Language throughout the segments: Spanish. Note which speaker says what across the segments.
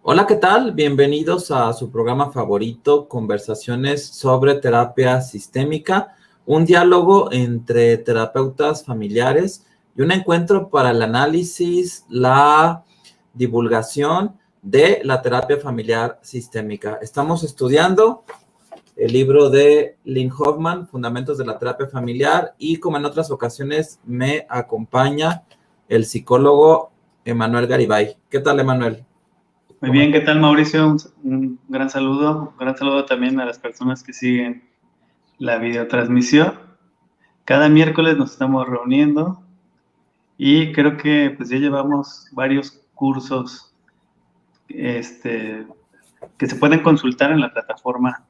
Speaker 1: Hola, ¿qué tal? Bienvenidos a su programa favorito, Conversaciones sobre Terapia Sistémica, un diálogo entre terapeutas familiares y un encuentro para el análisis, la divulgación de la terapia familiar sistémica. Estamos estudiando el libro de Lynn Hoffman, Fundamentos de la Terapia Familiar, y como en otras ocasiones me acompaña el psicólogo Emanuel Garibay. ¿Qué tal, Emanuel?
Speaker 2: Muy bien, ¿qué tal, Mauricio? Un gran saludo también a las personas que siguen la videotransmisión. Cada miércoles nos estamos reuniendo y creo que pues ya llevamos varios cursos que se pueden consultar en la plataforma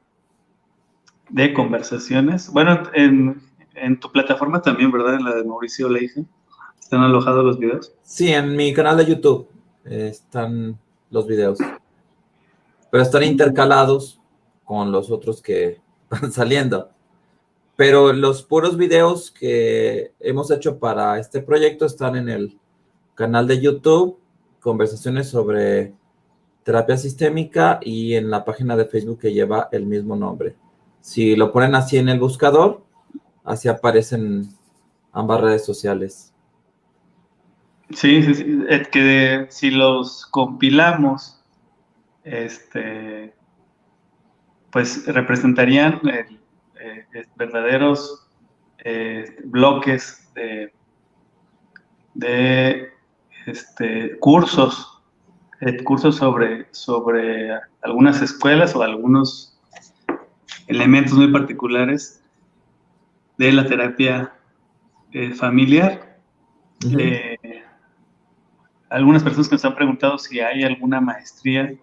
Speaker 2: de conversaciones. Bueno, en tu plataforma también, ¿verdad? En la de Mauricio Leija. ¿Están alojados los videos?
Speaker 1: Sí, en mi canal de YouTube están los videos, pero están intercalados con los otros que van saliendo. Pero los puros videos que hemos hecho para este proyecto están en el canal de YouTube, Conversaciones sobre Terapia Sistémica, y en la página de Facebook que lleva el mismo nombre. Si lo ponen así en el buscador, así aparecen ambas redes sociales.
Speaker 2: Sí, sí, sí. Que si los compilamos, pues representarían verdaderos bloques de cursos, cursos sobre algunas escuelas o algunos elementos muy particulares de la terapia familiar.
Speaker 1: Uh-huh.
Speaker 2: Algunas personas que nos han preguntado si hay alguna maestría,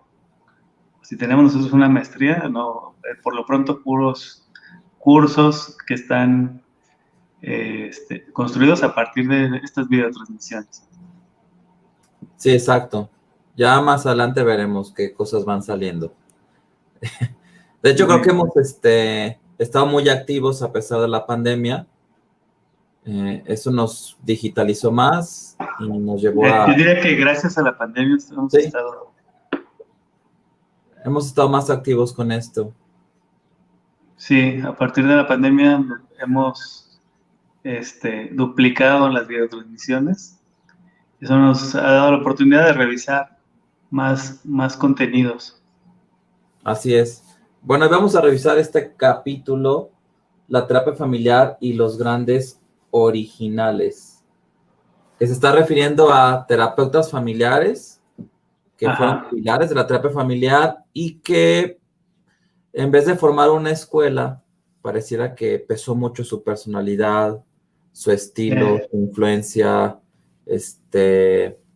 Speaker 2: si tenemos nosotros una maestría. No, por lo pronto puros cursos que están construidos a partir de estas videotransmisiones.
Speaker 1: Sí, exacto. Ya más adelante veremos qué cosas van saliendo. De hecho, creo
Speaker 2: Muy
Speaker 1: que
Speaker 2: bien.
Speaker 1: hemos estado muy activos a pesar de la pandemia. Eso nos digitalizó más y nos llevó
Speaker 2: Yo diría que gracias a la pandemia
Speaker 1: Sí, hemos estado más activos con esto.
Speaker 2: sí, a partir de la pandemia hemos duplicado las videotransmisiones. Eso nos ha dado la oportunidad de revisar más contenidos.
Speaker 1: Así es. Bueno, vamos a revisar este capítulo, la terapia familiar y los grandes originales, que se está refiriendo a terapeutas familiares que fueron
Speaker 2: Ajá.
Speaker 1: pilares de la terapia familiar y que en vez de formar una escuela, pareciera que pesó mucho su personalidad, su estilo,
Speaker 2: Eh,
Speaker 1: su influencia,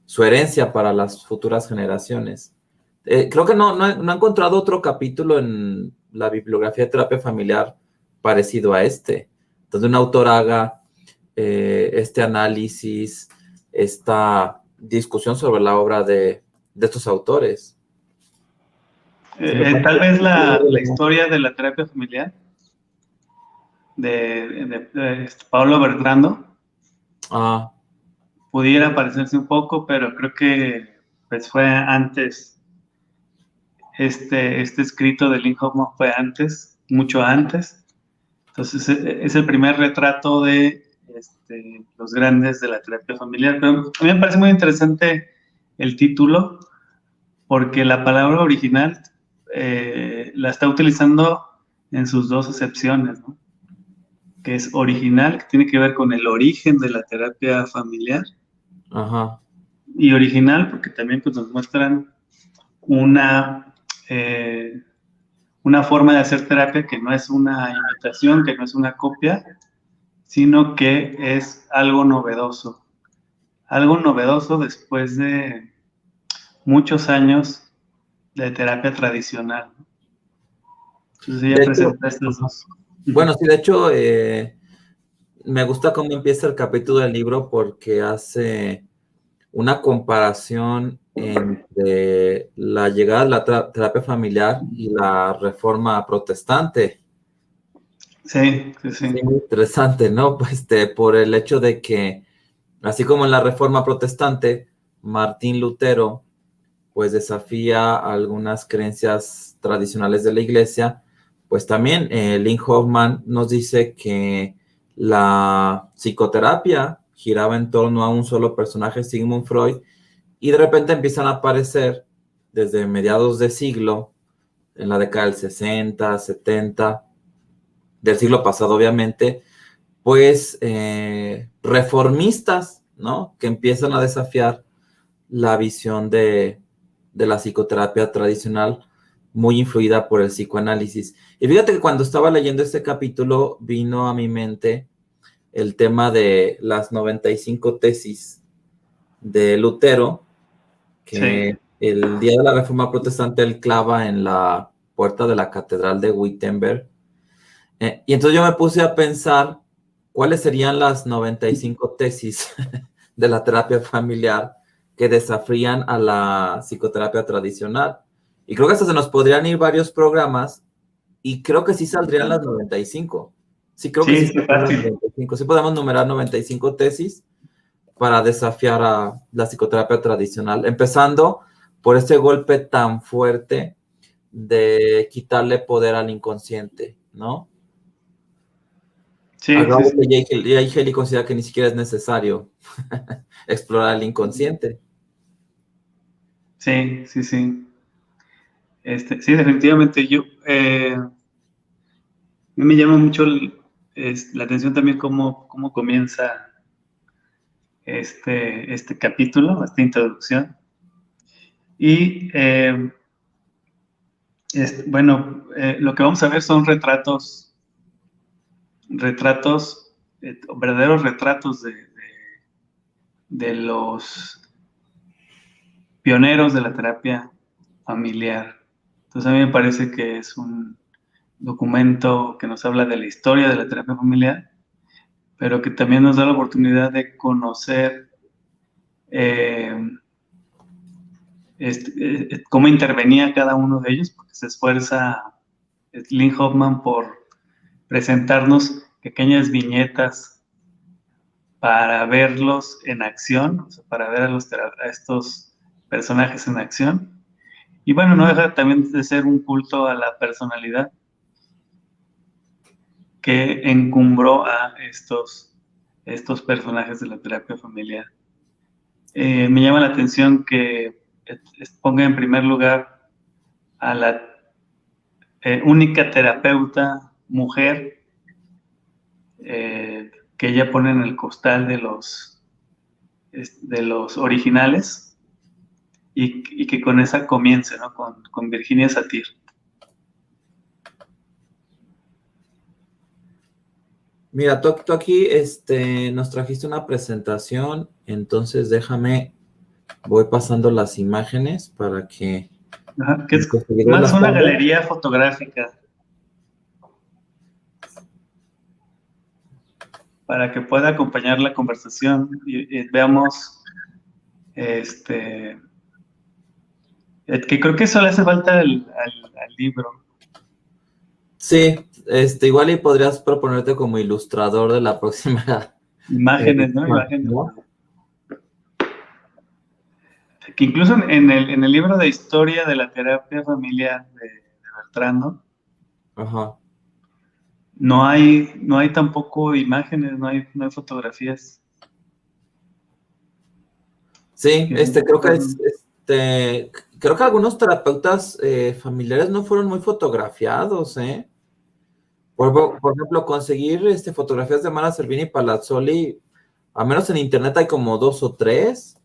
Speaker 1: su herencia para las futuras generaciones. Creo que no he encontrado otro capítulo en la bibliografía de terapia familiar parecido a este, donde un autor haga este análisis, esta discusión sobre la obra de estos autores. Se me
Speaker 2: Tal
Speaker 1: parece
Speaker 2: vez
Speaker 1: muy
Speaker 2: la
Speaker 1: relevante.
Speaker 2: historia de la terapia familiar de Pablo Bertrando
Speaker 1: Ah,
Speaker 2: pudiera parecerse un poco, pero creo que pues fue antes. Este escrito de Lynn Hoffman fue antes, mucho antes. Entonces es el primer retrato de los grandes de la terapia familiar. Pero a mí me parece muy interesante el título, porque la palabra original la está utilizando en sus dos acepciones, ¿no? Que es original, que tiene que ver con el origen de la terapia familiar,
Speaker 1: ajá.
Speaker 2: y original porque también pues, nos muestran una, eh, una forma de hacer terapia que no es una imitación, que no es una copia, sino que es algo novedoso después de muchos años de terapia tradicional, ¿no? Entonces
Speaker 1: De
Speaker 2: ella
Speaker 1: hecho,
Speaker 2: presenta estos
Speaker 1: ajá.
Speaker 2: dos.
Speaker 1: Bueno, sí, de hecho, me gusta cómo empieza el capítulo del libro porque hace una comparación entre la llegada de la terapia familiar y la reforma protestante.
Speaker 2: Sí, sí,
Speaker 1: Sí,
Speaker 2: sí.
Speaker 1: muy interesante, ¿no? Pues por el hecho de que, así como en la reforma protestante, Martín Lutero pues desafía algunas creencias tradicionales de la iglesia, pues también Lynn Hoffman nos dice que la psicoterapia giraba en torno a un solo personaje, Sigmund Freud, y de repente empiezan a aparecer desde mediados de siglo, en la década del 60, 70, del siglo pasado obviamente, pues reformistas, ¿no? Que empiezan a desafiar la visión de la psicoterapia tradicional, muy influida por el psicoanálisis. Y fíjate que cuando estaba leyendo este capítulo, vino a mi mente el tema de las 95 tesis de Lutero, que
Speaker 2: Sí,
Speaker 1: el día de la Reforma Protestante él clava en la puerta de la Catedral de Wittenberg. Y entonces yo me puse a pensar cuáles serían las 95 tesis de la terapia familiar que desafían a la psicoterapia tradicional. Y creo que hasta se nos podrían ir varios programas y creo que sí saldrían las 95. Sí, creo que sí
Speaker 2: sí, qué
Speaker 1: saldrían las
Speaker 2: fácil.
Speaker 1: 95. Sí podemos numerar 95 tesis para desafiar a la psicoterapia tradicional, empezando por ese golpe tan fuerte de quitarle poder al inconsciente, ¿no?
Speaker 2: Sí, sí,
Speaker 1: Algo
Speaker 2: sí.
Speaker 1: que Jay Haley considera que ni siquiera es necesario explorar el inconsciente.
Speaker 2: Sí, sí, sí. Sí, definitivamente a mí me llama mucho la atención también cómo comienza este capítulo, esta introducción. Y bueno, lo que vamos a ver son verdaderos retratos de los pioneros de la terapia familiar. Entonces a mí me parece que es un documento que nos habla de la historia de la terapia familiar, pero que también nos da la oportunidad de conocer eh, cómo intervenía cada uno de ellos, porque se esfuerza Lynn Hoffman por presentarnos pequeñas viñetas para verlos en acción, o sea, para ver a estos personajes en acción. Y bueno, no deja también de ser un culto a la personalidad que encumbró a estos personajes de la terapia familiar. Me llama la atención que ponga en primer lugar a la única terapeuta mujer que ella pone en el costal de los originales y que con esa comience, ¿no? Con Virginia Satir.
Speaker 1: Mira, tú aquí nos trajiste una presentación, entonces déjame, voy pasando las imágenes para que
Speaker 2: Ajá, que es
Speaker 1: nuestros seguidores
Speaker 2: más
Speaker 1: las
Speaker 2: una
Speaker 1: puedan ver.
Speaker 2: galería fotográfica para que pueda acompañar la conversación y veamos que creo que eso le hace falta al libro.
Speaker 1: Sí, igual y podrías proponerte como ilustrador de la próxima
Speaker 2: Imágenes, ¿no?
Speaker 1: edición,
Speaker 2: Imágenes.
Speaker 1: ¿no?
Speaker 2: Que incluso en el libro de historia de la terapia familiar de Bertrando,
Speaker 1: Ajá.
Speaker 2: no hay tampoco imágenes, no hay fotografías.
Speaker 1: Sí,
Speaker 2: Que
Speaker 1: creo que creo que algunos terapeutas familiares no fueron muy fotografiados, ¿eh? Por ejemplo, conseguir fotografías de Mara Servini Palazzoli, al menos en internet hay como dos o tres,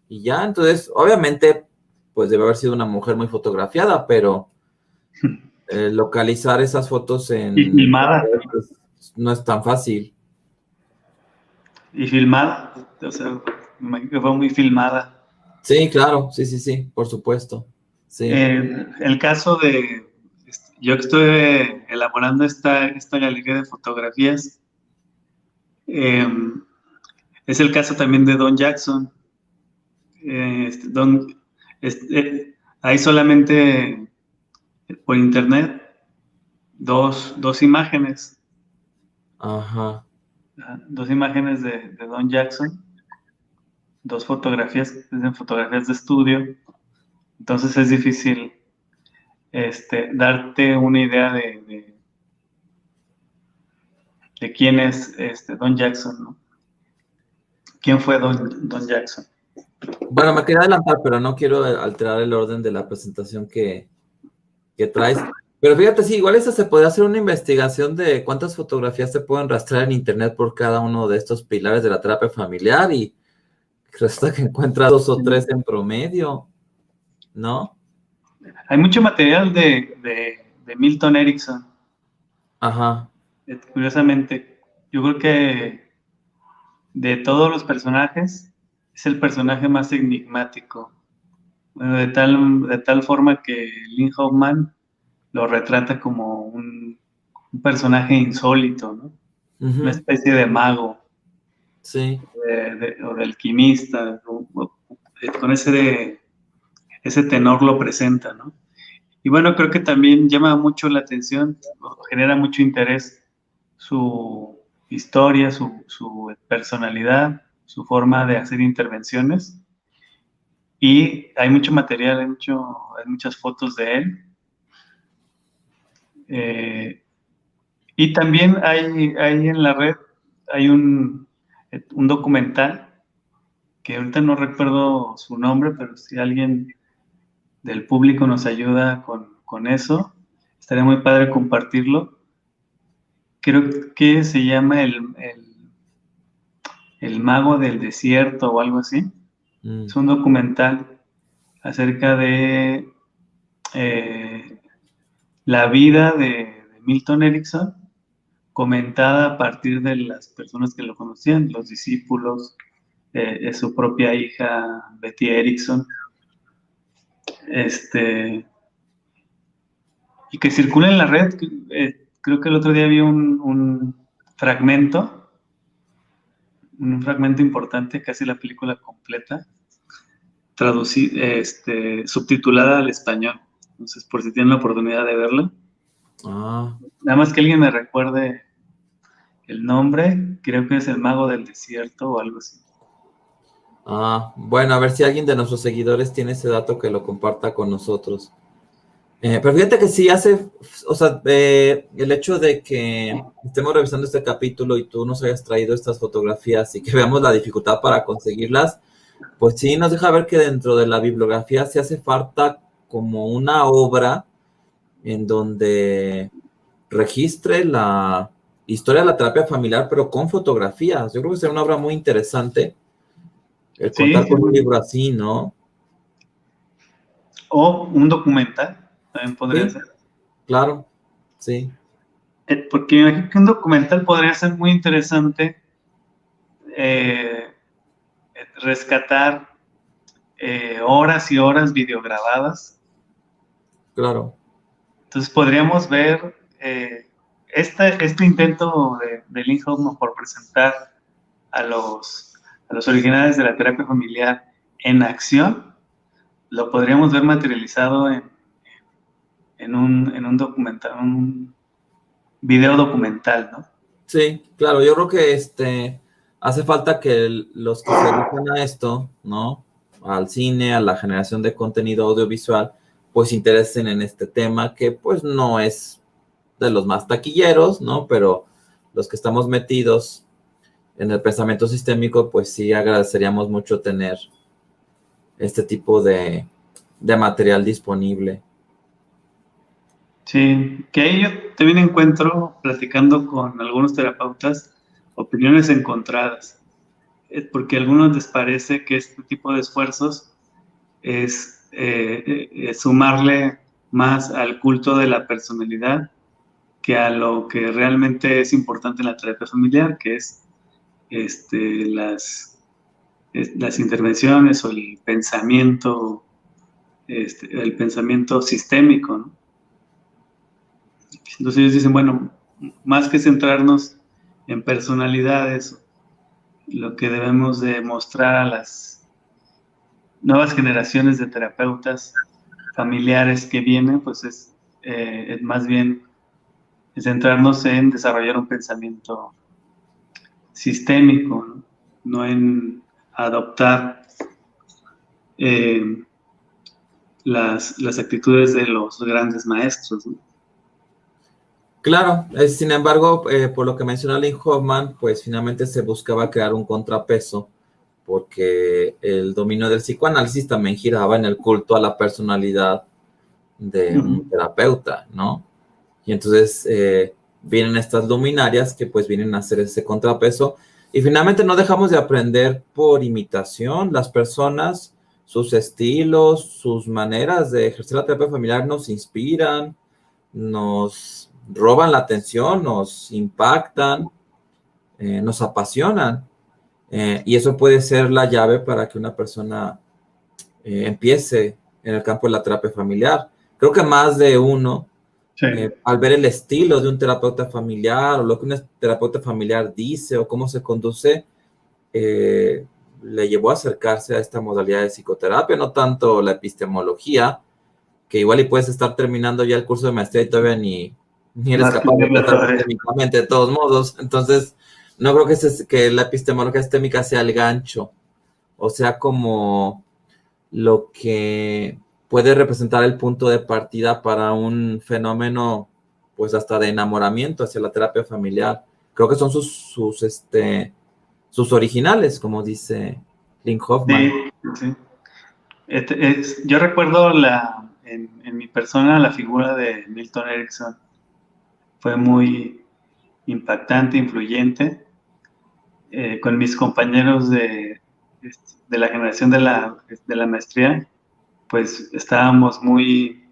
Speaker 1: y ya, entonces, obviamente, pues debe haber sido una mujer muy fotografiada, pero localizar esas fotos
Speaker 2: y
Speaker 1: en
Speaker 2: filmada,
Speaker 1: pues, no es tan fácil.
Speaker 2: y filmada, o sea, me imagino que fue muy filmada.
Speaker 1: Sí, claro, sí, sí, sí, por supuesto. Sí,
Speaker 2: El caso yo que estuve elaborando esta galería de fotografías, eh, es el caso también de Don Jackson. Hay solamente por internet dos imágenes,
Speaker 1: ajá.
Speaker 2: dos imágenes de Don Jackson, dos fotografías, fotografías de estudio, Entonces es difícil darte una idea de quién es Don Jackson, ¿no? ¿Quién fue Don Jackson?
Speaker 1: Bueno, me quería adelantar, pero no quiero alterar el orden de la presentación que traes. Pero fíjate, sí, igual esa se podría hacer una investigación de cuántas fotografías se pueden rastrear en internet por cada uno de estos pilares de la terapia familiar y resulta que encuentra 2 o 3 en promedio, ¿no?
Speaker 2: Hay mucho material de Milton Erickson.
Speaker 1: Ajá,
Speaker 2: Curiosamente, yo creo que de todos los personajes es el personaje más enigmático. Bueno, de tal forma que Lynn Hoffman lo retrata como un personaje insólito, ¿no? Una
Speaker 1: ujú,
Speaker 2: especie de mago,
Speaker 1: sí,
Speaker 2: o de alquimista, con ese tenor lo presenta, ¿no? Y bueno, creo que también llama mucho la atención, o genera mucho interés su historia, su personalidad, su forma de hacer intervenciones. Y hay mucho material, hay muchas fotos de él. Y también hay en la red, hay un documental, que ahorita no recuerdo su nombre, pero si alguien del público nos ayuda con eso, estaría muy padre compartirlo. Creo que se llama el Mago del Desierto o algo así.
Speaker 1: mm,
Speaker 2: Es un documental acerca de eh, la vida de Milton Erickson, comentada a partir de las personas que lo conocían, los discípulos, de su propia hija Betty Erickson, y que circula en la red. Creo que el otro día vi fragmento, un fragmento importante, casi la película completa, subtitulada al español. Entonces, por si tienen la oportunidad de verla,
Speaker 1: ah,
Speaker 2: nada más que alguien me recuerde el nombre, creo que es El Mago del Desierto o algo así.
Speaker 1: bueno, a ver si alguien de nuestros seguidores tiene ese dato que lo comparta con nosotros. Pero fíjate que sí hace, o sea, el hecho de que estemos revisando este capítulo y tú nos hayas traído estas fotografías y que veamos la dificultad para conseguirlas, pues sí nos deja ver que dentro de la bibliografía se hace falta como una obra en donde registre la historia de la terapia familiar, pero con fotografías. Yo creo que sería una obra muy interesante el
Speaker 2: Sí,
Speaker 1: contar
Speaker 2: sí.
Speaker 1: con un libro así, ¿no?
Speaker 2: O un documental, también podría
Speaker 1: Sí,
Speaker 2: ser.
Speaker 1: claro, sí,
Speaker 2: Porque me imagino que un documental podría ser muy interesante, eh, rescatar horas y horas videograbadas.
Speaker 1: claro.
Speaker 2: Entonces podríamos ver este intento de Lynn Hoffman por presentar a los originales de la terapia familiar en acción, lo podríamos ver materializado en un documental, un video documental, ¿no?
Speaker 1: Sí, claro, yo creo que hace falta que los que se dedican a esto, ¿no? Al cine, a la generación de contenido audiovisual, pues se interesen en este tema que pues no es de los más taquilleros, ¿no? Pero los que estamos metidos en el pensamiento sistémico, pues sí agradeceríamos mucho tener este tipo de material disponible.
Speaker 2: Sí, que ahí yo también encuentro, platicando con algunos terapeutas, opiniones encontradas, porque a algunos les parece que este tipo de esfuerzos es sumarle más al culto de la personalidad que a lo que realmente es importante en la terapia familiar, que es las intervenciones o el pensamiento sistémico, ¿no? Entonces ellos dicen, bueno, más que centrarnos en personalidades, lo que debemos de mostrar a las nuevas generaciones de terapeutas familiares que vienen, pues es más bien centrarnos en desarrollar un pensamiento sistémico, ¿no? No en adoptar eh, las actitudes de los grandes maestros, ¿no?
Speaker 1: Claro, sin embargo, por lo que mencionó Lynn Hoffman, pues finalmente se buscaba crear un contrapeso, porque el dominio del psicoanálisis también giraba en el culto a la personalidad de un terapeuta, ¿no? Y entonces vienen estas luminarias que pues vienen a hacer ese contrapeso, y finalmente no dejamos de aprender por imitación. Las personas, sus estilos, sus maneras de ejercer la terapia familiar nos inspiran, nos roban la atención, nos impactan, nos apasionan. Y eso puede ser la llave para que una persona empiece en el campo de la terapia familiar. Creo que más de uno,
Speaker 2: Sí.
Speaker 1: Al ver el estilo de un terapeuta familiar o lo que un terapeuta familiar dice o cómo se conduce, le llevó a acercarse a esta modalidad de psicoterapia, no tanto la epistemología, que igual y puedes estar terminando ya el curso de maestría y todavía ni eres capaz de tratar sistémicamente de todos modos. Entonces, no creo que la epistemología sistémica sea el gancho, o sea, como lo que puede representar el punto de partida para un fenómeno, pues hasta de enamoramiento hacia la terapia familiar. Creo que son sus originales, como dice Lynn Hoffman.
Speaker 2: Sí, sí. Yo recuerdo en mi persona la figura de Milton Erickson. Fue muy impactante, influyente. Con mis compañeros de la generación de la maestría, pues estábamos muy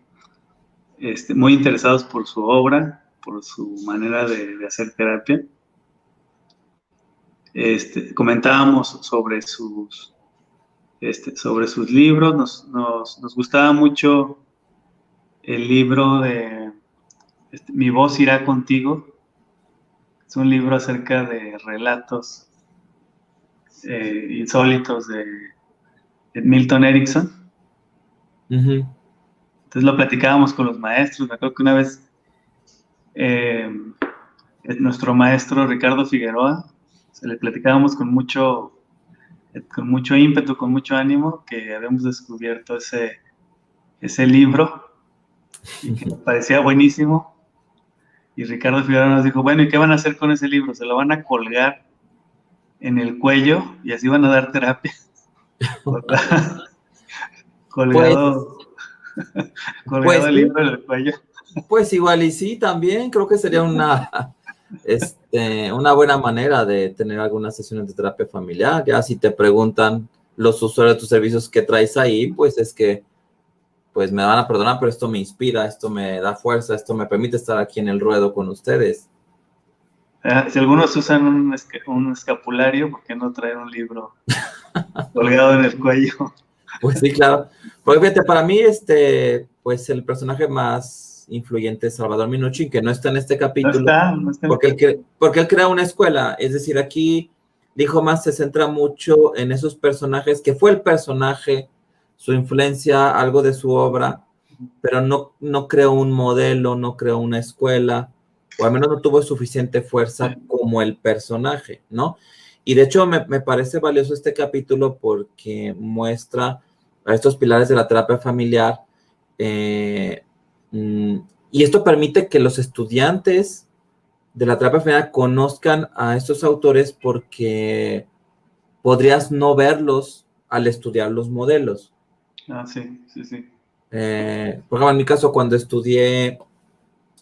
Speaker 2: interesados por su obra, por su manera de hacer terapia. Comentábamos sobre sus libros. Nos gustaba mucho el libro de Mi voz irá contigo. Es un libro acerca de relatos insólitos de Milton Erickson.
Speaker 1: Uh-huh.
Speaker 2: Entonces lo platicábamos con los maestros. Me acuerdo que una vez nuestro maestro Ricardo Figueroa, se le platicábamos con mucho ímpetu, con mucho ánimo, que habíamos descubierto ese libro y que nos parecía buenísimo. Y Ricardo Figueroa nos dijo, bueno, ¿y qué van a hacer con ese libro? Se lo van a colgar en el cuello y así van a dar terapia. Colgado
Speaker 1: pues,
Speaker 2: el libro en el cuello.
Speaker 1: Pues igual y sí, también creo que sería una buena manera de tener algunas sesiones de terapia familiar. Ya si te preguntan los usuarios de tus servicios que traes ahí, pues es que pues me van a perdonar, pero esto me inspira, esto me da fuerza, esto me permite estar aquí en el ruedo con ustedes.
Speaker 2: Si algunos usan un escapulario, ¿por qué no traer un libro colgado en el cuello?
Speaker 1: Pues sí, claro. Porque fíjate, para mí, pues el personaje más influyente es Salvador Minuchin, que no está en este capítulo,
Speaker 2: No está.
Speaker 1: porque él crea una escuela. Es decir, aquí dijo más, se centra mucho en esos personajes, que fue el personaje, su influencia, algo de su obra, pero no creó un modelo, no creó una escuela, o al menos no tuvo suficiente fuerza como el personaje, ¿no? Y de hecho me parece valioso este capítulo porque muestra a estos pilares de la terapia familiar, y esto permite que los estudiantes de la terapia familiar conozcan a estos autores, porque podrías no verlos al estudiar los modelos.
Speaker 2: Sí.
Speaker 1: Por ejemplo, en mi caso, cuando estudié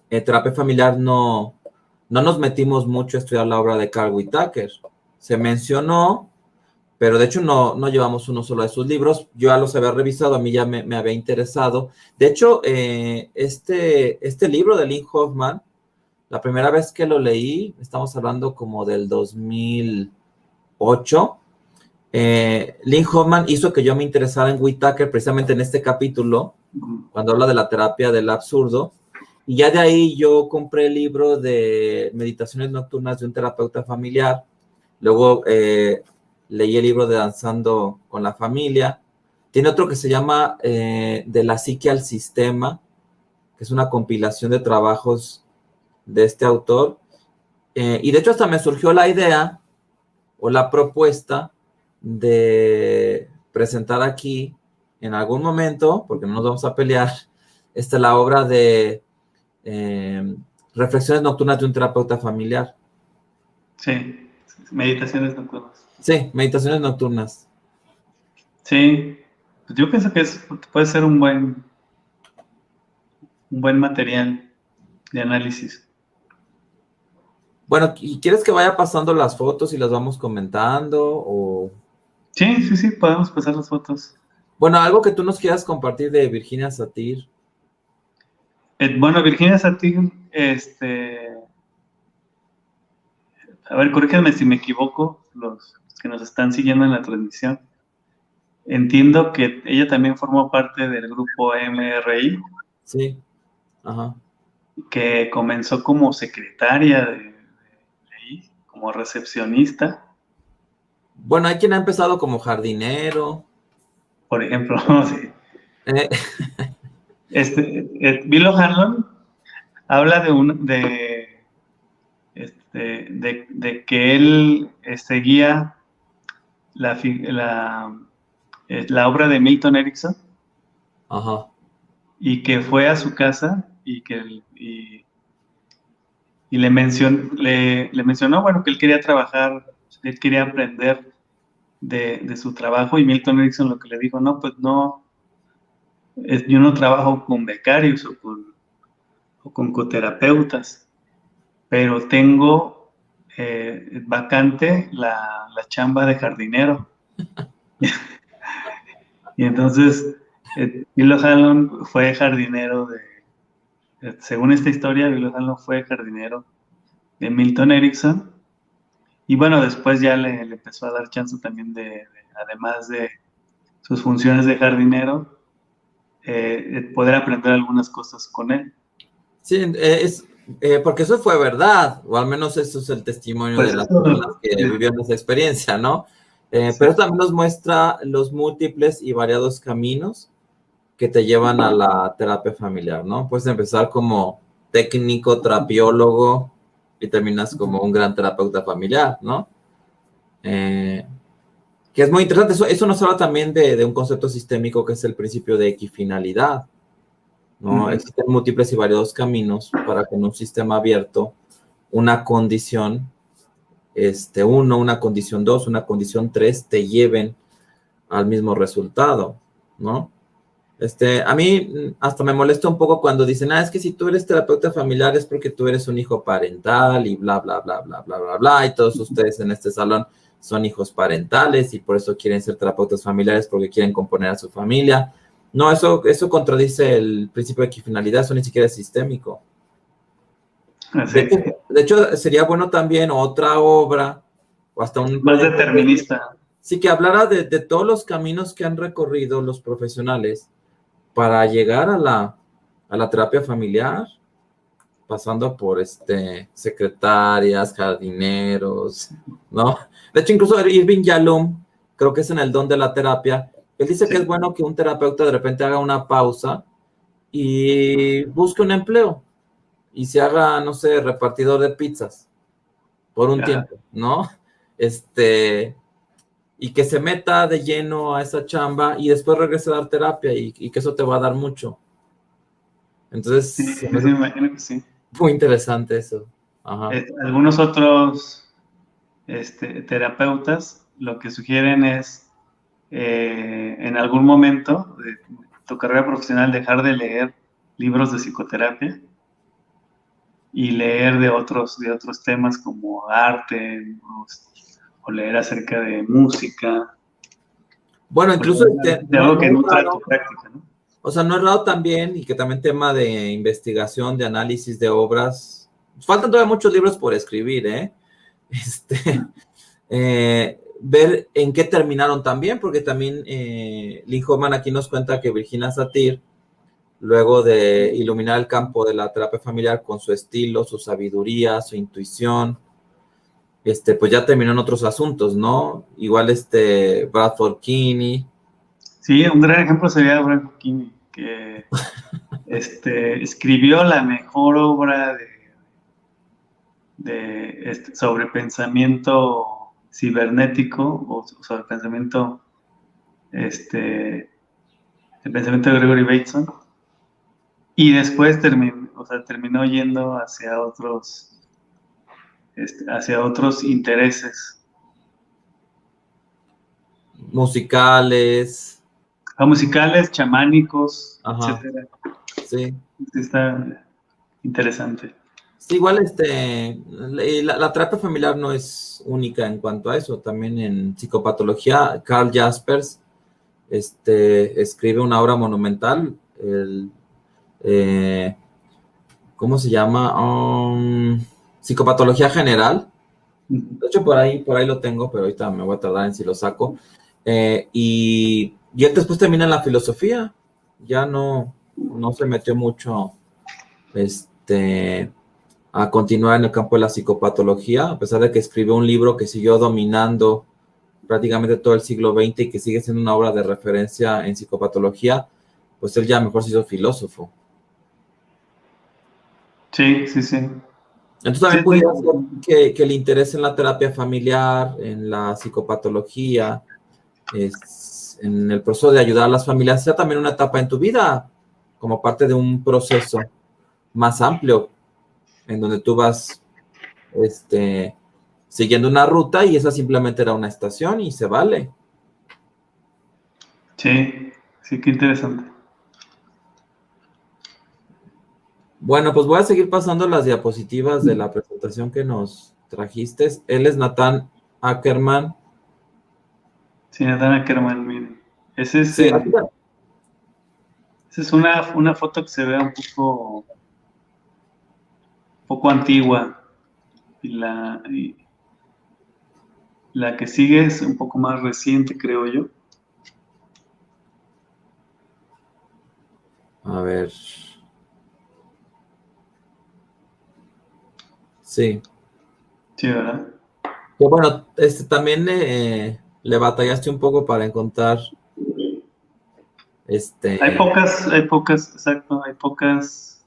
Speaker 1: terapia familiar, no nos metimos mucho a estudiar la obra de Carl Whitaker. Se mencionó, pero de hecho no llevamos uno solo de sus libros. Yo ya los había revisado, a mí ya me había interesado. De hecho, este libro de Lynn Hoffman, la primera vez que lo leí, estamos hablando como del 2008, Lynn Hoffman hizo que yo me interesara en Whitaker precisamente en este capítulo, cuando habla de la terapia del absurdo. Y ya de ahí yo compré el libro de Meditaciones Nocturnas de un terapeuta familiar. Luego leí el libro de Danzando con la Familia. Tiene otro que se llama De la psique al sistema, que es una compilación de trabajos de este autor. Y de hecho hasta me surgió la idea o la propuesta de presentar aquí en algún momento, porque no nos vamos a pelear, la obra de Reflexiones Nocturnas de un Terapeuta Familiar.
Speaker 2: Sí, meditaciones nocturnas.
Speaker 1: Sí, Meditaciones Nocturnas.
Speaker 2: Sí, pues yo pienso que puede ser un buen material de análisis.
Speaker 1: Bueno, ¿y quieres que vaya pasando las fotos y las vamos comentando? O,
Speaker 2: Sí, podemos pasar las fotos.
Speaker 1: bueno, algo que tú nos quieras compartir de Virginia Satir.
Speaker 2: Bueno, Virginia Satir, a ver, corríjanme si me equivoco, los que nos están siguiendo en la transmisión. Entiendo que ella también formó parte del grupo MRI,
Speaker 1: Sí, ajá.
Speaker 2: que comenzó como secretaria de ahí, como recepcionista,
Speaker 1: Bueno, hay quien ha empezado como jardinero.
Speaker 2: por ejemplo. Sí.
Speaker 1: Eh,
Speaker 2: Bill O'Hanlon habla de que él seguía la obra de Milton Erickson
Speaker 1: ajá.
Speaker 2: y que fue a su casa y le mencionó, bueno, que él quería trabajar, él quería aprender de su trabajo, y Milton Erickson lo que le dijo, no, pues no, yo no trabajo con becarios o con coterapeutas, pero tengo vacante la chamba de jardinero. Y entonces, Bill O'Hanlon fue jardinero según esta historia, Bill O'Hanlon fue jardinero de Milton Erickson. Y bueno, después ya le empezó a dar chance también además de sus funciones de jardinero, poder aprender algunas cosas con él.
Speaker 1: Sí, porque eso fue verdad, o al menos eso es el testimonio
Speaker 2: Pues
Speaker 1: de las personas
Speaker 2: eso,
Speaker 1: que vivieron esa experiencia, ¿no?
Speaker 2: sí,
Speaker 1: Pero también nos muestra los múltiples y variados caminos que te llevan a la terapia familiar, ¿no? Puedes empezar como técnico, terapiólogo y terminas como un gran terapeuta familiar, ¿no? Que es muy interesante. Eso nos habla también de un concepto sistémico que es el principio de equifinalidad, ¿no? Existen múltiples y variados caminos para que en un sistema abierto una condición, una condición 2, una condición 3 te lleven al mismo resultado, ¿no? A mí hasta me molesta un poco cuando dicen, es que si tú eres terapeuta familiar es porque tú eres un hijo parental y bla, bla, bla, bla, bla, bla, bla, y todos ustedes en este salón son hijos parentales y por eso quieren ser terapeutas familiares porque quieren componer a su familia. No, eso contradice el principio de equifinalidad, eso ni siquiera es sistémico.
Speaker 2: así,
Speaker 1: De hecho, sería bueno también otra obra o hasta un
Speaker 2: más
Speaker 1: proyecto.
Speaker 2: determinista.
Speaker 1: Sí, que hablara de todos los caminos que han recorrido los profesionales para llegar a la terapia familiar, pasando por secretarias, jardineros, ¿no? De hecho, incluso Irving Yalom, creo que es en El don de la terapia, él dice que es
Speaker 2: Sí,
Speaker 1: bueno que un terapeuta de repente haga una pausa y busque un empleo y se haga, no sé, repartidor de pizzas por un
Speaker 2: ajá.
Speaker 1: tiempo, ¿no? Y que se meta de lleno a esa chamba y después regrese a dar terapia y que eso te va a dar mucho.
Speaker 2: Sí,
Speaker 1: Entonces,
Speaker 2: sí, me imagino que sí.
Speaker 1: muy interesante eso. Ajá.
Speaker 2: Algunos otros terapeutas lo que sugieren es, en algún momento de tu carrera profesional, dejar de leer libros de psicoterapia y leer de otros temas como arte, o leer acerca de música,
Speaker 1: Bueno,
Speaker 2: o
Speaker 1: incluso
Speaker 2: leer de
Speaker 1: no,
Speaker 2: algo que
Speaker 1: no es
Speaker 2: nutra tu
Speaker 1: raro,
Speaker 2: práctica, ¿no?
Speaker 1: o sea, no es raro también, y que también tema de investigación, de análisis de obras. Faltan todavía muchos libros por escribir, ¿eh? Ver en qué terminaron también, porque también Lynn Hoffman aquí nos cuenta que Virginia Satir, luego de iluminar el campo de la terapia familiar con su estilo, su sabiduría, su intuición, pues ya terminó en otros asuntos, ¿no? Igual Bradford Kinney.
Speaker 2: Sí, un gran ejemplo sería Brian Kini, que escribió la mejor obra sobre pensamiento cibernético, o sobre pensamiento este, el pensamiento de Gregory Bateson, y después terminó yendo hacia otros intereses.
Speaker 1: Musicales.
Speaker 2: Musicales, chamánicos,
Speaker 1: Ajá,
Speaker 2: etcétera.
Speaker 1: sí.
Speaker 2: Está interesante.
Speaker 1: Sí, igual la terapia familiar no es única en cuanto a eso. También en psicopatología, Carl Jaspers escribe una obra monumental, eh, ¿cómo se llama? Psicopatología general. De hecho, por ahí lo tengo, pero ahorita me voy a tardar en si lo saco. Y él después termina en la filosofía. Ya no se metió mucho a continuar en el campo de la psicopatología, a pesar de que escribió un libro que siguió dominando prácticamente todo el siglo XX y que sigue siendo una obra de referencia en psicopatología, pues él ya mejor se hizo filósofo.
Speaker 2: Sí, sí, sí.
Speaker 1: Entonces
Speaker 2: Sí,
Speaker 1: también pudiera ser que el interés en la terapia familiar, en la psicopatología, en el proceso de ayudar a las familias, sea también una etapa en tu vida, como parte de un proceso más amplio, en donde tú vas siguiendo una ruta y esa simplemente era una estación y se vale.
Speaker 2: sí, sí, qué interesante.
Speaker 1: Bueno, pues voy a seguir pasando las diapositivas de la presentación que nos trajiste. Él es Nathan Ackerman.
Speaker 2: Sí, Nathan Ackerman, miren. Ese es,
Speaker 1: Sí,
Speaker 2: esa es una foto que se ve un poco antigua. Y la que sigue es un poco más reciente, creo yo.
Speaker 1: a ver. Sí.
Speaker 2: Sí, ¿verdad?
Speaker 1: Que bueno, también le batallaste un poco para encontrar
Speaker 2: Exacto, hay pocas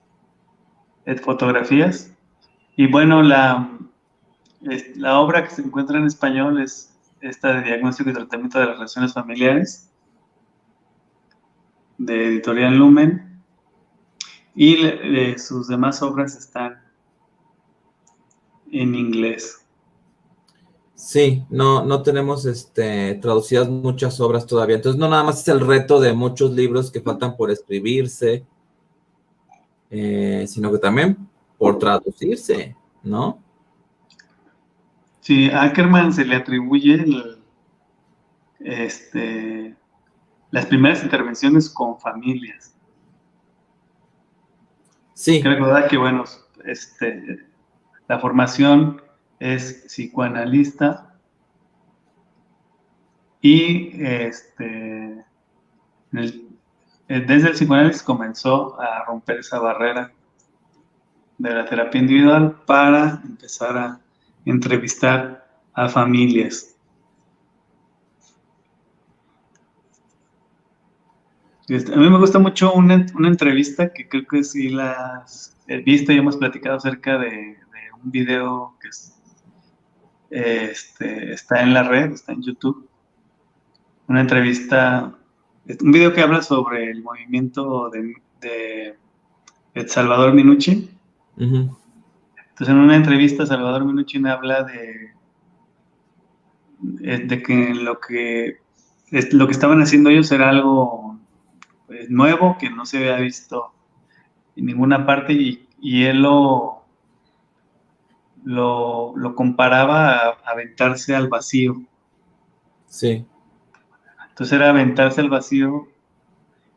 Speaker 2: fotografías. Y bueno, la obra que se encuentra en español es esta de Diagnóstico y Tratamiento de las Relaciones Familiares, de Editorial Lumen, y sus demás obras están en inglés.
Speaker 1: Sí, no tenemos traducidas muchas obras todavía. Entonces, no nada más es el reto de muchos libros que faltan por escribirse, sino que también por traducirse, ¿no?
Speaker 2: Sí, a Ackerman se le atribuye las primeras intervenciones con familias. Hay que
Speaker 1: Sí,
Speaker 2: recordar que, bueno, la formación es psicoanalista y desde el psicoanálisis comenzó a romper esa barrera de la terapia individual para empezar a entrevistar a familias. A mí me gusta mucho una entrevista que creo que sí las he visto y hemos platicado acerca de un video que está en la red, está en YouTube. Una entrevista, un video que habla sobre el movimiento de Salvador Minuchin.
Speaker 1: ujú,
Speaker 2: Entonces, en una entrevista, Salvador Minuchin habla de que lo que estaban haciendo ellos era algo nuevo, que no se había visto en ninguna parte, y él lo comparaba a aventarse al vacío.
Speaker 1: sí.
Speaker 2: Entonces era aventarse al vacío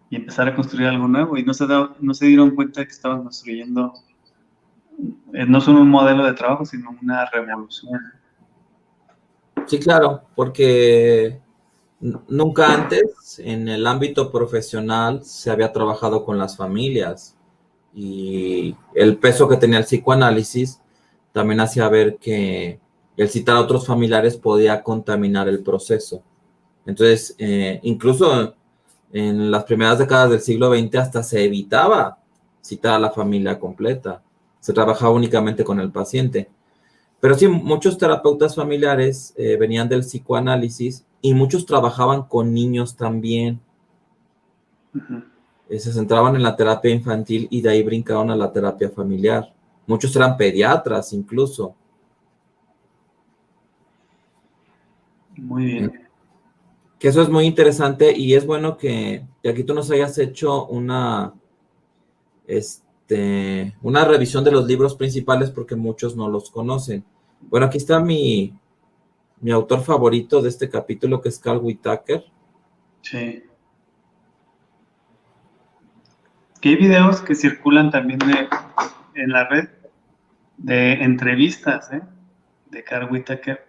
Speaker 2: y empezar a construir algo nuevo, y no se dieron cuenta que estaban construyendo no solo un modelo de trabajo, sino una revolución.
Speaker 1: Sí, claro, porque nunca antes en el ámbito profesional se había trabajado con las familias y el peso que tenía el psicoanálisis también hacía ver que el citar a otros familiares podía contaminar el proceso. Entonces, incluso en las primeras décadas del siglo XX hasta se evitaba citar a la familia completa, se trabajaba únicamente con el paciente. Pero sí, muchos terapeutas familiares venían del psicoanálisis y muchos trabajaban con niños también.
Speaker 2: Ujú.
Speaker 1: Se centraban en la terapia infantil y de ahí brincaron a la terapia familiar. Muchos eran pediatras incluso.
Speaker 2: Muy
Speaker 1: Eh,
Speaker 2: bien.
Speaker 1: que eso es muy interesante y es bueno que aquí tú nos hayas hecho una revisión de los libros principales porque muchos no los conocen. Bueno, aquí está mi autor favorito de este capítulo, que es Carl Whitaker.
Speaker 2: Sí. Que hay videos que circulan también en la red de entrevistas, de Carl Whitaker.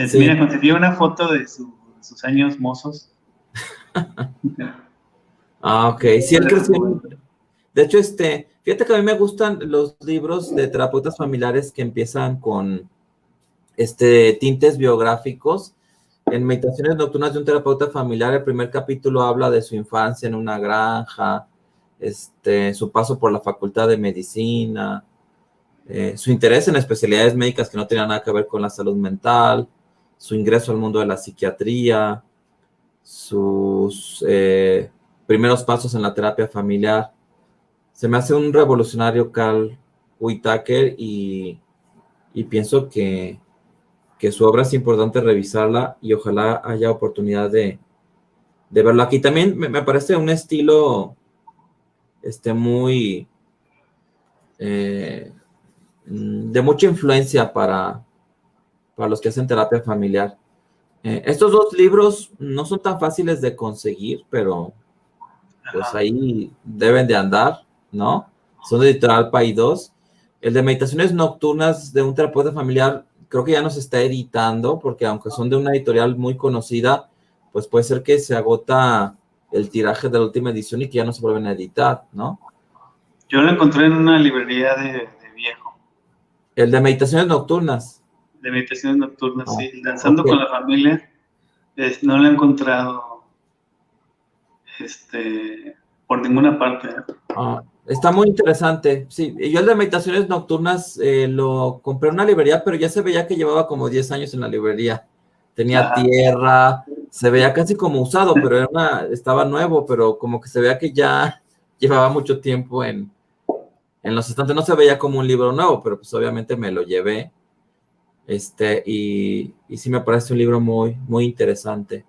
Speaker 1: Sí.
Speaker 2: Mira, conseguí una foto de sus años mozos.
Speaker 1: Ah, ok. Sí, él creció. De hecho, fíjate que a mí me gustan los libros de terapeutas familiares que empiezan con tintes biográficos. En Meditaciones Nocturnas de un terapeuta familiar, el primer capítulo habla de su infancia en una granja, su paso por la facultad de medicina, su interés en especialidades médicas que no tenían nada que ver con la salud mental, su ingreso al mundo de la psiquiatría, sus primeros pasos en la terapia familiar. Se me hace un revolucionario Carl Whitaker y pienso que su obra es importante revisarla y ojalá haya oportunidad de verlo aquí. También me parece un estilo muy de mucha influencia para los que hacen terapia familiar. Estos dos libros no son tan fáciles de conseguir, pero pues
Speaker 2: Ajá.
Speaker 1: ahí deben de andar, ¿no? Son de Editorial Paidós. El de Meditaciones Nocturnas de un terapeuta familiar creo que ya no se está editando, porque aunque son de una editorial muy conocida, pues puede ser que se agota el tiraje de la última edición y que ya no se vuelven a editar, ¿no?
Speaker 2: Yo lo encontré en una librería de viejo,
Speaker 1: El de Meditaciones Nocturnas.
Speaker 2: de meditaciones nocturnas,
Speaker 1: Ah,
Speaker 2: sí. Danzando
Speaker 1: ok.
Speaker 2: con la familia, no lo he encontrado por ninguna parte.
Speaker 1: Está muy interesante. Sí, yo el de Meditaciones Nocturnas lo compré en una librería, pero ya se veía que llevaba como 10 años en la librería. Tenía
Speaker 2: Ajá.
Speaker 1: tierra, se veía casi como usado, pero estaba nuevo, pero como que se veía que ya llevaba mucho tiempo en los estantes. No se veía como un libro nuevo, pero pues obviamente me lo llevé. Y sí me parece un libro muy, muy interesante.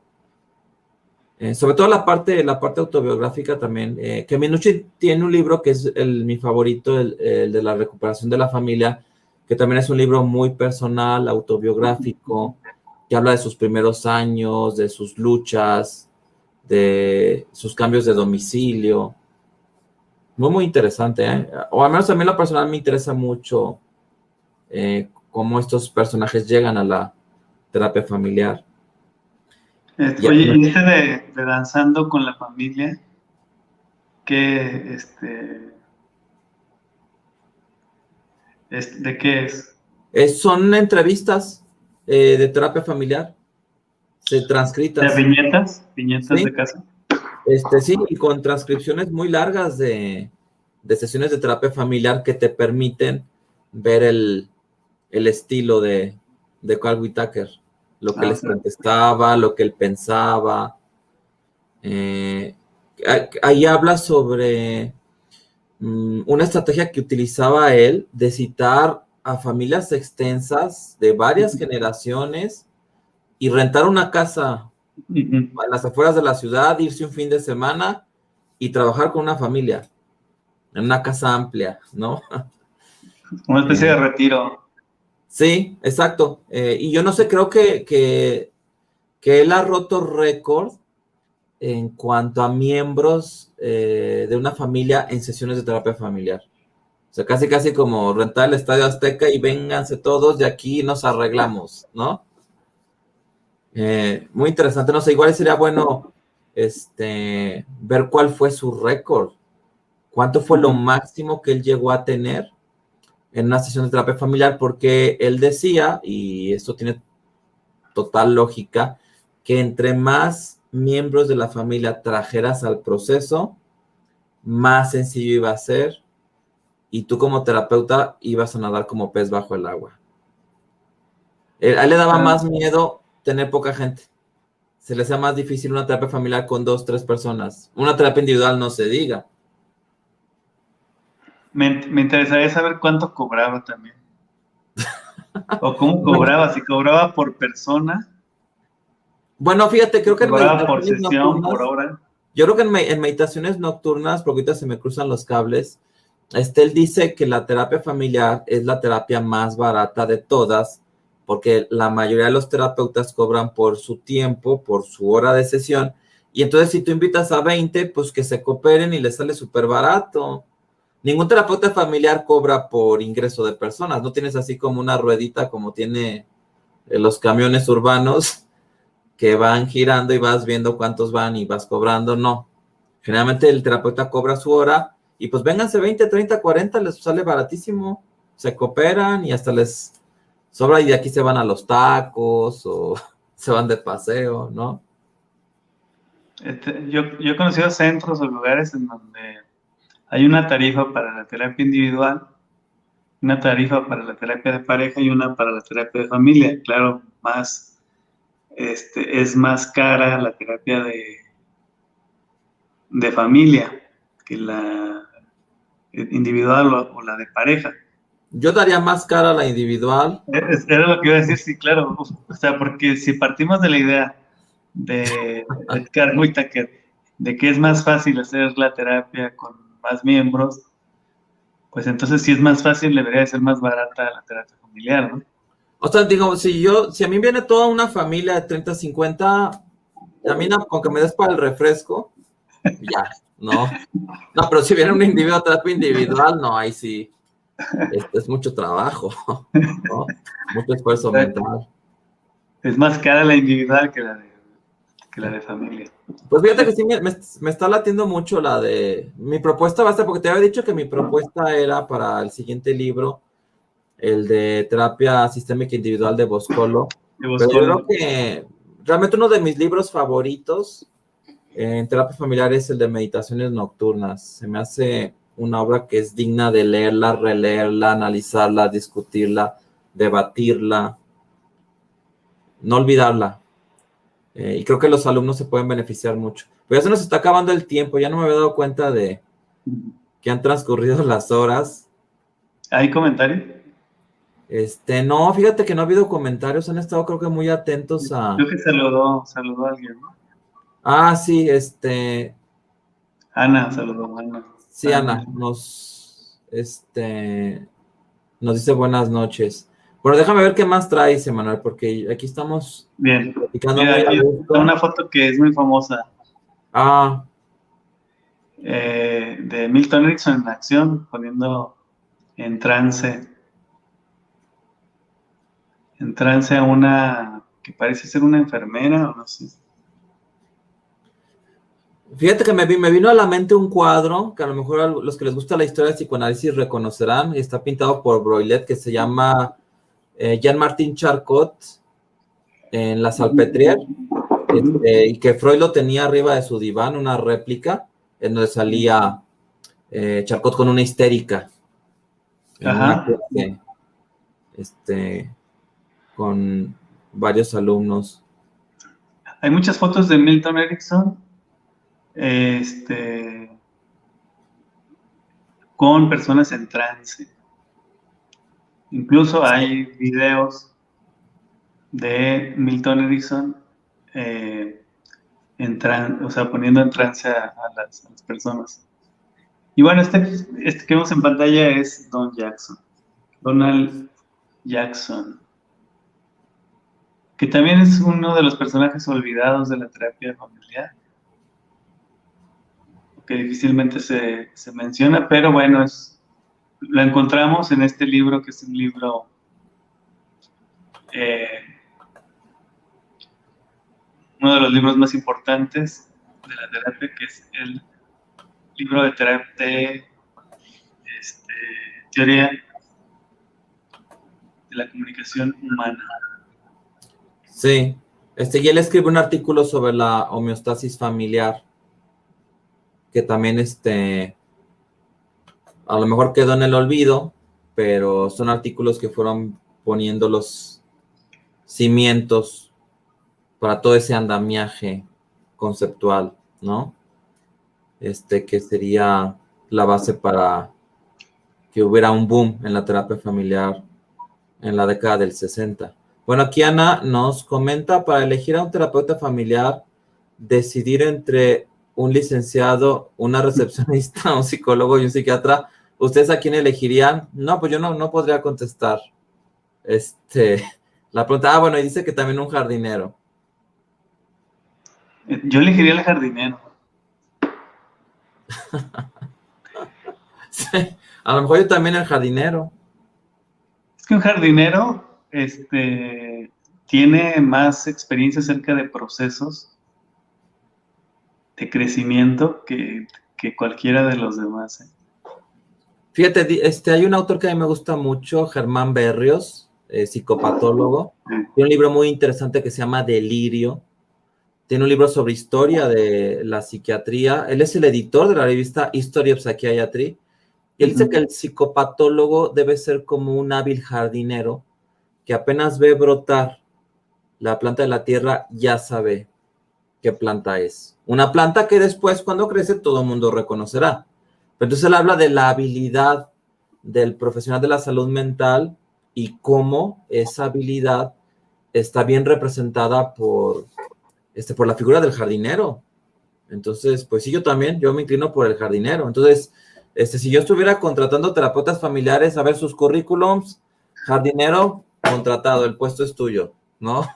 Speaker 1: Sobre todo la parte autobiográfica también, que Minuchin tiene un libro que es mi favorito, el de la recuperación de la familia, que también es un libro muy personal, autobiográfico, que habla de sus primeros años, de sus luchas, de sus cambios de domicilio. Muy, muy interesante, ¿eh? O al menos a mí en lo personal me interesa mucho cómo estos personajes llegan a la terapia familiar. Y,
Speaker 2: Oye, y de Danzando con la familia, ¿qué, de qué es?
Speaker 1: son entrevistas de terapia familiar,
Speaker 2: ¿De
Speaker 1: transcritas,
Speaker 2: viñetas? ¿Viñetas de
Speaker 1: ¿sí?
Speaker 2: casa?
Speaker 1: Sí, y con transcripciones muy largas de sesiones de terapia familiar que te permiten ver el estilo de Carl Whitaker, lo que
Speaker 2: Ah,
Speaker 1: les
Speaker 2: ok.
Speaker 1: contestaba, lo que él pensaba. Eh, ahí habla sobre una estrategia que utilizaba él de citar a familias extensas de varias generaciones y rentar una casa
Speaker 2: Ujú.
Speaker 1: en las afueras de la ciudad, irse un fin de semana y trabajar con una familia en una casa amplia, ¿no?
Speaker 2: Una especie de
Speaker 1: Eh,
Speaker 2: retiro.
Speaker 1: sí, exacto. Y yo no sé, creo que él ha roto récord en cuanto a miembros de una familia en sesiones de terapia familiar. O sea, casi, casi como rentar el Estadio Azteca y vénganse todos, de aquí nos arreglamos, ¿no? Muy interesante, no sé, igual sería bueno ver cuál fue su récord, cuánto fue lo
Speaker 2: Ujú.
Speaker 1: máximo que él llegó a tener en una sesión de terapia familiar, porque él decía, y esto tiene total lógica, que entre más miembros de la familia trajeras al proceso, más sencillo iba a ser, y tú como terapeuta ibas a nadar como pez bajo el agua. A él le daba
Speaker 2: Ah,
Speaker 1: más miedo tener poca gente. se les hace más difícil una terapia familiar con 2, 3 personas. Una terapia individual no se diga.
Speaker 2: Me interesaría saber cuánto cobraba también. O cómo cobraba, si cobraba por persona,
Speaker 1: Bueno, fíjate, creo que en
Speaker 2: cobraba por
Speaker 1: meditaciones
Speaker 2: sesión, por
Speaker 1: nocturnas,
Speaker 2: hora.
Speaker 1: yo creo que en meditaciones nocturnas, porque ahorita se me cruzan los cables, él dice que la terapia familiar es la terapia más barata de todas, porque la mayoría de los terapeutas cobran por su tiempo, por su hora de sesión, y entonces si tú invitas a 20, pues que se cooperen y les sale súper barato. Ningún terapeuta familiar cobra por ingreso de personas, no tienes así como una ruedita como tiene los camiones urbanos que van girando y vas viendo cuántos van y vas cobrando, no. Generalmente el terapeuta cobra su hora y pues vénganse 20, 30, 40, les sale baratísimo, se cooperan y hasta les sobra y de aquí se van a los tacos o se van de paseo, ¿no?
Speaker 2: Yo he conocido centros o lugares en donde hay una tarifa para la terapia individual, una tarifa para la terapia de pareja y una para la terapia de familia. Claro, es más cara la terapia de familia que la individual o la de pareja.
Speaker 1: Yo daría más cara a la individual.
Speaker 2: Era lo que iba a decir, sí, claro. O sea, porque si partimos de la idea de Edgar Whittaker, de que es más fácil hacer la terapia con más miembros, pues entonces si es más fácil, debería de ser más barata la terapia familiar, ¿no?
Speaker 1: O sea, digo, si a mí viene toda una familia de 30, 50, a mí no, con que me des para el refresco, ya, no. No, pero si viene un individuo a terapia individual, no, ahí sí, es mucho trabajo, ¿no? Mucho esfuerzo mental.
Speaker 2: Es más cara la individual que la de familia.
Speaker 1: Pues fíjate que sí me está latiendo mucho la de mi propuesta, basta, porque te había dicho que mi propuesta era para el siguiente libro, el de terapia sistémica individual de Boscolo. Pero yo creo que realmente uno de mis libros favoritos en terapia familiar es el de meditaciones nocturnas. Se me hace una obra que es digna de leerla, releerla, analizarla, discutirla, debatirla, no olvidarla. Y creo que los alumnos se pueden beneficiar mucho. Pero ya se nos está acabando el tiempo, ya no me había dado cuenta de que han transcurrido las horas.
Speaker 2: ¿Hay comentarios?
Speaker 1: No, fíjate que no ha habido comentarios, han estado creo que muy atentos a...
Speaker 2: Creo que saludó a alguien, ¿no?
Speaker 1: Ah, sí,
Speaker 2: Ana saludó, Ana.
Speaker 1: sí, Ana, nos dice buenas noches. Bueno, déjame ver qué más traes, Emanuel, porque aquí estamos
Speaker 2: Bien.
Speaker 1: platicando
Speaker 2: Mira,
Speaker 1: muy a
Speaker 2: aquí está
Speaker 1: gusto.
Speaker 2: una foto que es muy famosa
Speaker 1: Ah,
Speaker 2: de Milton Erickson en acción, poniendo en trance a una que parece ser una enfermera o no sé.
Speaker 1: fíjate que me vino a la mente un cuadro que a lo mejor a los que les gusta la historia de psicoanálisis reconocerán, y está pintado por Broilet, que se llama Jean-Martin Charcot en La Salpêtrière, y que Freud lo tenía arriba de su diván, una réplica, en donde salía Charcot con una histérica, en una
Speaker 2: Ajá.
Speaker 1: clase, con varios alumnos.
Speaker 2: Hay muchas fotos de Milton Erickson, este, con personas en trance. Incluso hay videos de Milton Erickson o sea, poniendo en trance a las personas. Y bueno, este que vemos en pantalla es Donald Jackson, que también es uno de los personajes olvidados de la terapia familiar, que difícilmente se menciona, pero bueno, lo encontramos en este libro, que es un libro eh, uno de los libros más importantes de la terapia, que es el libro de terapia este, teoría de la comunicación humana.
Speaker 1: Sí, y él escribe un artículo sobre la homeostasis familiar, que también, a lo mejor quedó en el olvido, pero son artículos que fueron poniendo los cimientos para todo ese andamiaje conceptual, ¿no? Que sería la base para que hubiera un boom en la terapia familiar en la década del 60. Bueno, aquí Ana nos comenta, para elegir a un terapeuta familiar, decidir entre un licenciado, una recepcionista, un psicólogo y un psiquiatra, ¿ustedes a quién elegirían? No, pues yo no podría contestar. La pregunta, bueno, y dice que también un jardinero.
Speaker 2: Yo elegiría el jardinero.
Speaker 1: Sí, a lo mejor yo también el jardinero.
Speaker 2: Es que un jardinero tiene más experiencia acerca de procesos de crecimiento que cualquiera de los demás.
Speaker 1: Fíjate, hay un autor que a mí me gusta mucho, Germán Berrios, psicopatólogo. Tiene un libro muy interesante que se llama Delirio. Tiene un libro sobre historia de la psiquiatría. Él es el editor de la revista History of Psychiatry. Y él dice que el psicopatólogo debe ser como un hábil jardinero que apenas ve brotar la planta de la tierra, ya sabe qué planta es. Una planta que después, cuando crece, todo el mundo reconocerá. Pero entonces él habla de la habilidad del profesional de la salud mental y cómo esa habilidad está bien representada por la figura del jardinero. Entonces, pues sí, yo me inclino por el jardinero. Entonces, si yo estuviera contratando terapeutas familiares, a ver sus currículums, jardinero, contratado, el puesto es tuyo, ¿no?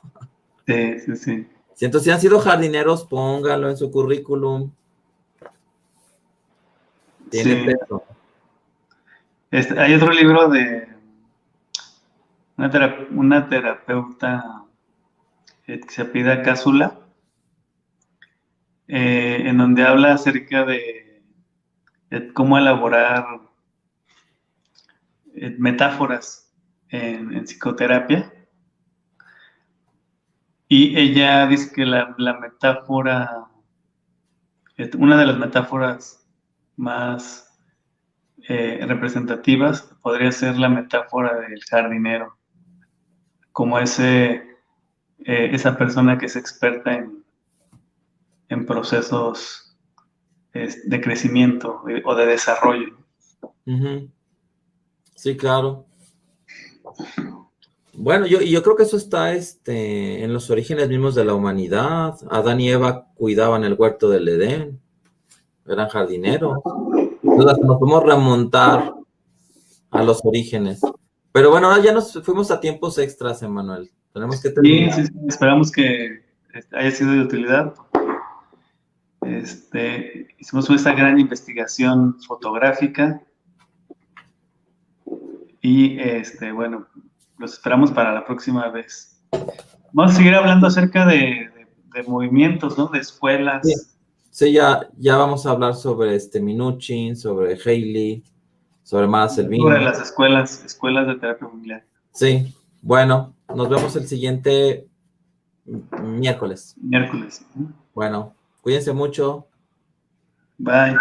Speaker 2: Sí.
Speaker 1: Si entonces si han sido jardineros, póngalo en su currículum. Tiene peso.
Speaker 2: Hay otro libro de una terapeuta que se apellida Cássula, en donde habla acerca de cómo elaborar metáforas en psicoterapia. Y ella dice que la metáfora, una de las metáforas más representativas podría ser la metáfora del jardinero, como esa persona que es experta en procesos de crecimiento o de desarrollo.
Speaker 1: Sí, claro. Bueno, yo creo que eso está en los orígenes mismos de la humanidad. Adán y Eva cuidaban el huerto del Edén, eran jardineros. Entonces nos podemos remontar a los orígenes. Pero bueno, ahora ya nos fuimos a tiempos extras, Emanuel. Tenemos que terminar.
Speaker 2: Sí, esperamos que haya sido de utilidad. Hicimos esta gran investigación fotográfica y bueno, los esperamos para la próxima vez. Vamos a seguir hablando acerca de movimientos, ¿no? De escuelas.
Speaker 1: Sí, ya vamos a hablar sobre Minuchin, sobre Haley, sobre Mara Selvino.
Speaker 2: Sobre las escuelas de terapia familiar.
Speaker 1: Sí, bueno, nos vemos el siguiente miércoles.
Speaker 2: Miércoles.
Speaker 1: Bueno, cuídense mucho.
Speaker 2: Bye.